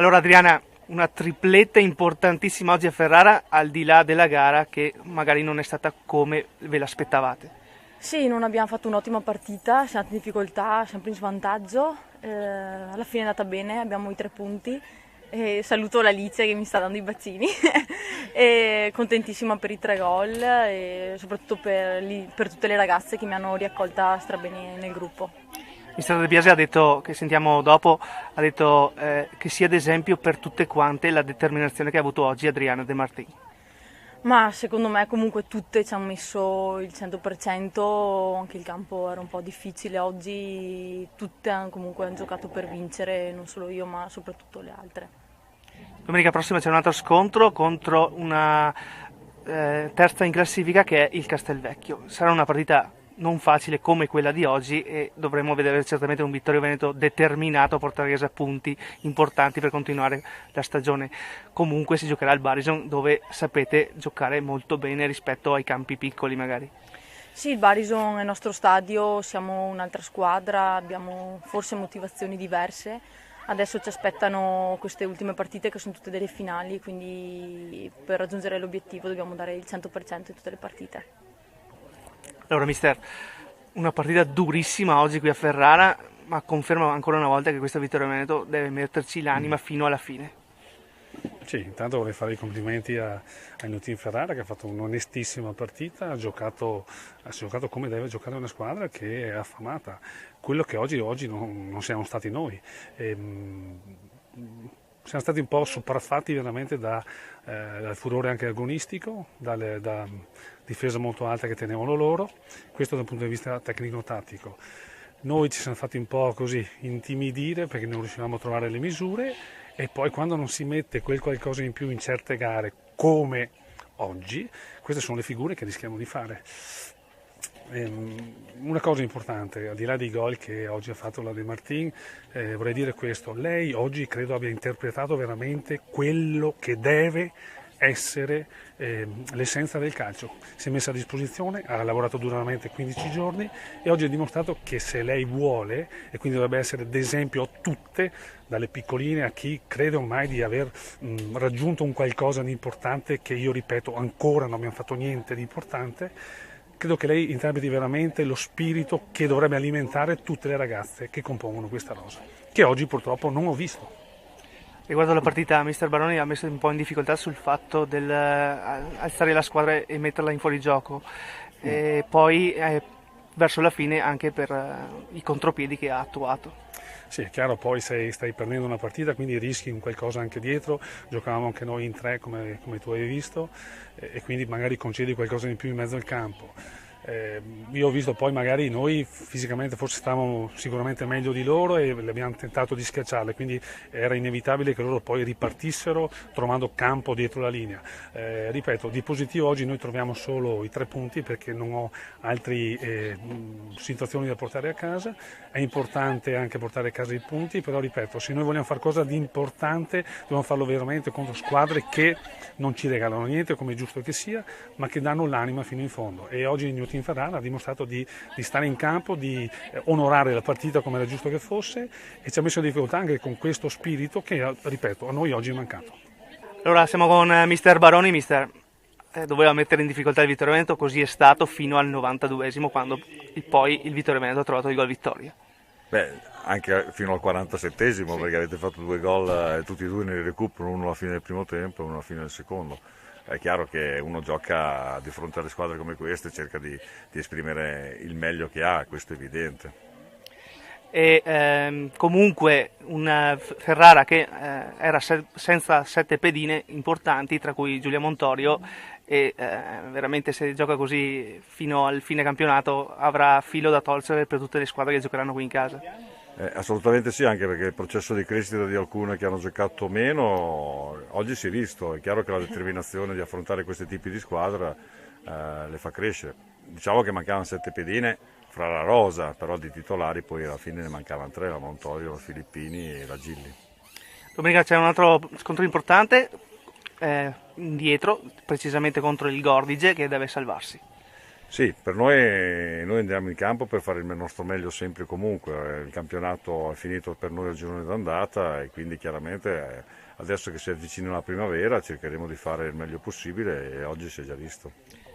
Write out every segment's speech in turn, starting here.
Allora Adriana, una tripletta importantissima oggi a Ferrara, al di là della gara che magari non è stata come ve l'aspettavate. Sì, non abbiamo fatto un'ottima partita, siamo andati in difficoltà, sempre in svantaggio. Alla fine è andata bene, abbiamo i 3 punti. E saluto l'Alice che mi sta dando i bacini. E contentissima per i 3 gol e soprattutto per tutte le ragazze che mi hanno riaccolta strabene nel gruppo. Mister De Biasi ha detto, che sentiamo dopo, ha detto che sia d'esempio per tutte quante la determinazione che ha avuto oggi Adriana De Martini. Ma secondo me comunque tutte ci hanno messo il 100%, anche il campo era un po' difficile oggi, tutte comunque hanno giocato per vincere, non solo io ma soprattutto le altre. Domenica prossima c'è un altro scontro contro una terza in classifica che è il Castelvecchio. Sarà una partita non facile come quella di oggi e dovremo vedere certamente un Vittorio Veneto determinato a portare a casa punti importanti per continuare la stagione. Comunque si giocherà al Barison, dove sapete giocare molto bene rispetto ai campi piccoli magari. Sì, il Barison è il nostro stadio, siamo un'altra squadra, abbiamo forse motivazioni diverse. Adesso ci aspettano queste ultime partite che sono tutte delle finali, quindi per raggiungere l'obiettivo dobbiamo dare il 100% in tutte le partite. Allora mister, una partita durissima oggi qui a Ferrara, ma conferma ancora una volta che questa Vittorio Veneto deve metterci l'anima fino alla fine. Sì, intanto vorrei fare i complimenti a Nutin Ferrara che ha fatto un'onestissima partita, ha giocato come deve giocare una squadra che è affamata, quello che oggi non siamo stati noi. Siamo stati un po' sopraffatti veramente dal furore anche agonistico, da difesa molto alta che tenevano loro, questo dal punto di vista tecnico-tattico. Noi ci siamo fatti un po' così intimidire perché non riuscivamo a trovare le misure e poi quando non si mette quel qualcosa in più in certe gare come oggi, queste sono le figure che rischiamo di fare. Una cosa importante, al di là dei gol che oggi ha fatto la De Martin, vorrei dire questo, lei oggi credo abbia interpretato veramente quello che deve essere l'essenza del calcio. Si è messa a disposizione, ha lavorato duramente 15 giorni e oggi ha dimostrato che se lei vuole, e quindi dovrebbe essere d'esempio a tutte, dalle piccoline a chi crede ormai di aver raggiunto un qualcosa di importante che io ripeto ancora non abbiamo fatto niente di importante, credo che lei interpreti veramente lo spirito che dovrebbe alimentare tutte le ragazze che compongono questa rosa, che oggi purtroppo non ho visto. Riguardo la partita, Mister Baroni ha messo un po' in difficoltà sul fatto del alzare la squadra e metterla in fuorigioco, e poi verso la fine anche per i contropiedi che ha attuato. Sì, è chiaro, poi stai perdendo una partita, quindi rischi un qualcosa anche dietro, giocavamo anche noi in 3 come tu hai visto e quindi magari concedi qualcosa in più in mezzo al campo. Io ho visto poi magari noi fisicamente forse stavamo sicuramente meglio di loro e abbiamo tentato di schiacciarle, quindi era inevitabile che loro poi ripartissero trovando campo dietro la linea. Ripeto, di positivo oggi noi troviamo solo i 3 punti perché non ho altre situazioni da portare a casa, è importante anche portare a casa i punti, però ripeto, se noi vogliamo fare qualcosa di importante dobbiamo farlo veramente contro squadre che non ci regalano niente come è giusto che sia, ma che danno l'anima fino in fondo e oggi Nutin Ferrara ha dimostrato di stare in campo, di onorare la partita come era giusto che fosse e ci ha messo in difficoltà anche con questo spirito che, ripeto, a noi oggi è mancato. Allora siamo con Mister Baroni, Mister doveva mettere in difficoltà il Vittorio Veneto, così è stato fino al 92esimo quando poi il Vittorio Veneto ha trovato il gol vittoria. Beh, anche fino al 47esimo, sì, perché avete fatto 2 gol tutti e 2 nel recupero, uno alla fine del primo tempo e uno alla fine del secondo. È chiaro che uno gioca di fronte alle squadre come queste e cerca di esprimere il meglio che ha, questo è evidente. E comunque una Ferrara che era senza 7 pedine importanti, tra cui Giulia Montorio, e veramente se gioca così fino al fine campionato avrà filo da torcere per tutte le squadre che giocheranno qui in casa. Assolutamente sì, anche perché il processo di crescita di alcune che hanno giocato meno oggi si è visto, è chiaro che la determinazione di affrontare questi tipi di squadra le fa crescere. Diciamo che mancavano 7 pedine fra la rosa, però di titolari poi alla fine ne mancavano 3, la Montorio, la Filippini e la Gilli. Domenica c'è un altro scontro importante, indietro, precisamente contro il Gordige che deve salvarsi. Sì, per noi andiamo in campo per fare il nostro meglio sempre e comunque. Il campionato è finito per noi al girone d'andata e quindi chiaramente adesso che si avvicina la primavera cercheremo di fare il meglio possibile e oggi si è già visto.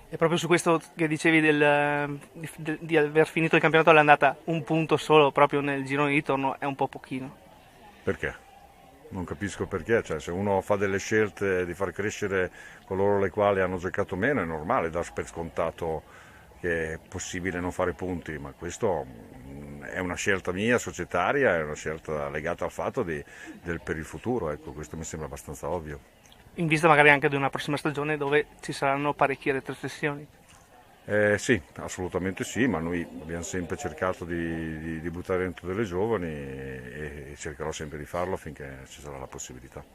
E proprio su questo che dicevi di aver finito il campionato all'andata, un punto solo proprio nel girone di ritorno è un po' pochino. Perché? Non capisco perché, cioè, se uno fa delle scelte di far crescere coloro le quali hanno giocato meno è normale dar per scontato che è possibile non fare punti, ma questo è una scelta mia societaria, è una scelta legata al fatto per il futuro, ecco, questo mi sembra abbastanza ovvio. In vista magari anche di una prossima stagione dove ci saranno parecchie retrocessioni. Sì, assolutamente sì, ma noi abbiamo sempre cercato di buttare dentro delle giovani e cercherò sempre di farlo finché ci sarà la possibilità.